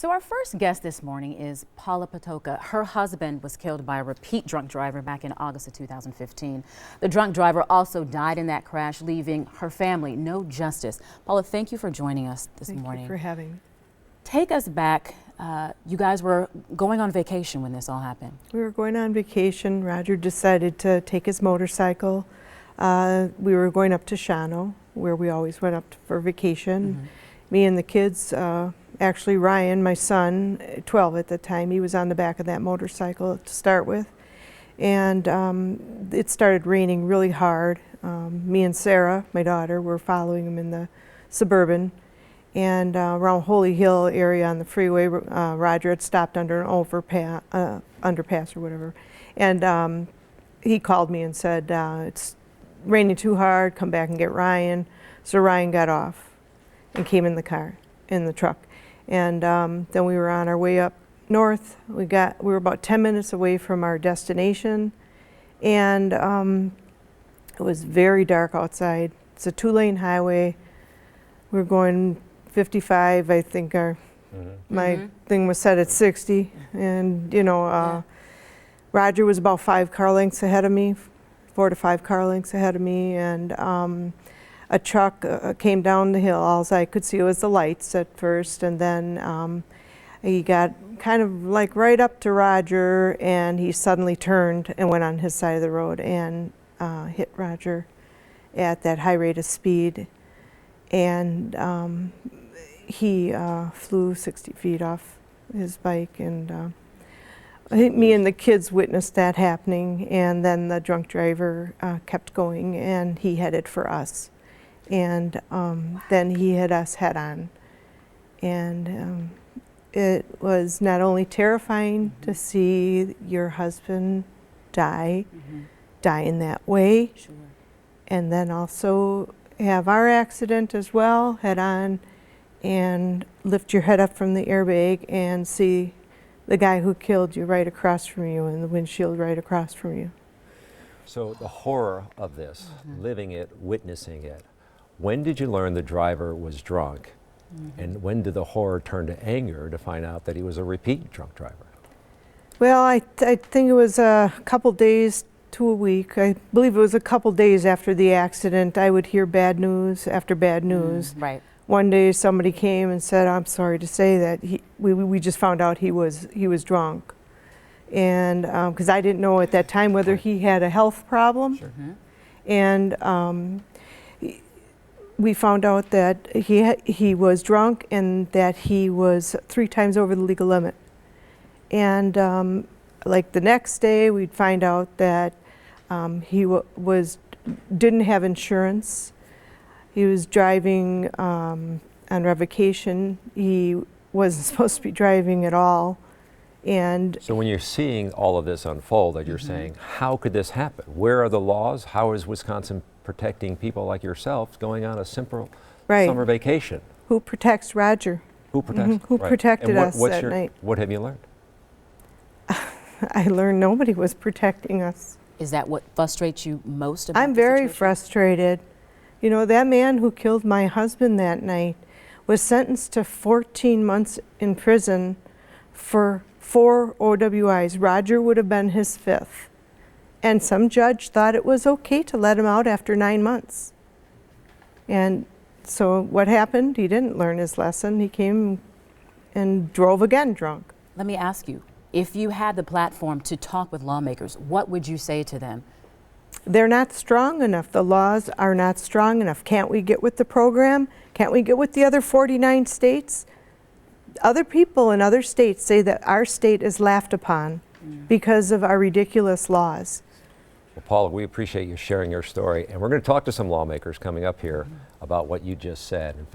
So our first guest this morning is Paula Patoka. Her husband was killed by a repeat drunk driver back in August of 2015. The drunk driver also died in that crash, leaving her family no justice. Paula, thank you for joining us this morning. Thank you for having me. Take us back. You guys were going on vacation when this all happened. We were going on vacation. Roger decided to take his motorcycle. We were going up to Shawano, where we always went up for vacation. Me and the kids, actually Ryan, my son, 12 at the time, he was on the back of that motorcycle to start with. And it started raining really hard. Me and Sarah, my daughter, were following him in the Suburban. And around Holy Hill area on the freeway, Roger had stopped under an underpass or whatever. And he called me and said, it's raining too hard, come back and get Ryan. So Ryan got off and came in the car, in the truck. And then we were on our way up north. We were about 10 minutes away from our destination. And it was very dark outside. It's a 2-lane highway. We were going 55, I think my thing was set at 60. And you know, Roger was about 5 car lengths ahead of me, 4 to 5 car lengths ahead of me. And a truck came down the hill. All I could see was the lights at first, and then he got kind of like right up to Roger, and he suddenly turned and went on his side of the road and hit Roger at that high rate of speed. And he flew 60 feet off his bike, and I think me and the kids witnessed that happening, and then the drunk driver kept going, and he headed for us. And then he hit us head on. And it was not only terrifying to see your husband die in that way, and then also have our accident as well, head on, and lift your head up from the airbag and see the guy who killed you right across from you and the windshield right across from you. So the horror of this, living it, witnessing it, when did you learn the driver was drunk? And when did the horror turn to anger to find out that he was a repeat drunk driver? Well, I think it was a couple days to a week. I believe it was a couple days after the accident. I would hear bad news after bad news. Right. One day somebody came and said, "I'm sorry to say that we just found out he was drunk," and because I didn't know at that time whether he had a health problem. And we found out that he was drunk and that he was 3 times over the legal limit. And like the next day, we'd find out that he didn't have insurance. He was driving on revocation. He wasn't supposed to be driving at all. And so when you're seeing all of this unfold, that you're saying, how could this happen? Where are the laws? How is Wisconsin protecting people like yourself going on a simple summer vacation? Who protects Roger? Who protects? Who protected us that night? What have you learned? I learned nobody was protecting us. Is that what frustrates you most about I'm very frustrated. You know, that man who killed my husband that night was sentenced to 14 months in prison for 4 OWIs. Roger would have been his 5th. And some judge thought it was okay to let him out after 9 months. And so what happened? He didn't learn his lesson. He came and drove again drunk. Let me ask you, if you had the platform to talk with lawmakers, what would you say to them? They're not strong enough. The laws are not strong enough. Can't we get with the program? Can't we get with the other 49 states? Other people in other states say that our state is laughed upon because of our ridiculous laws. Well, Paula, we appreciate you sharing your story, and we're going to talk to some lawmakers coming up here about what you just said. In fact,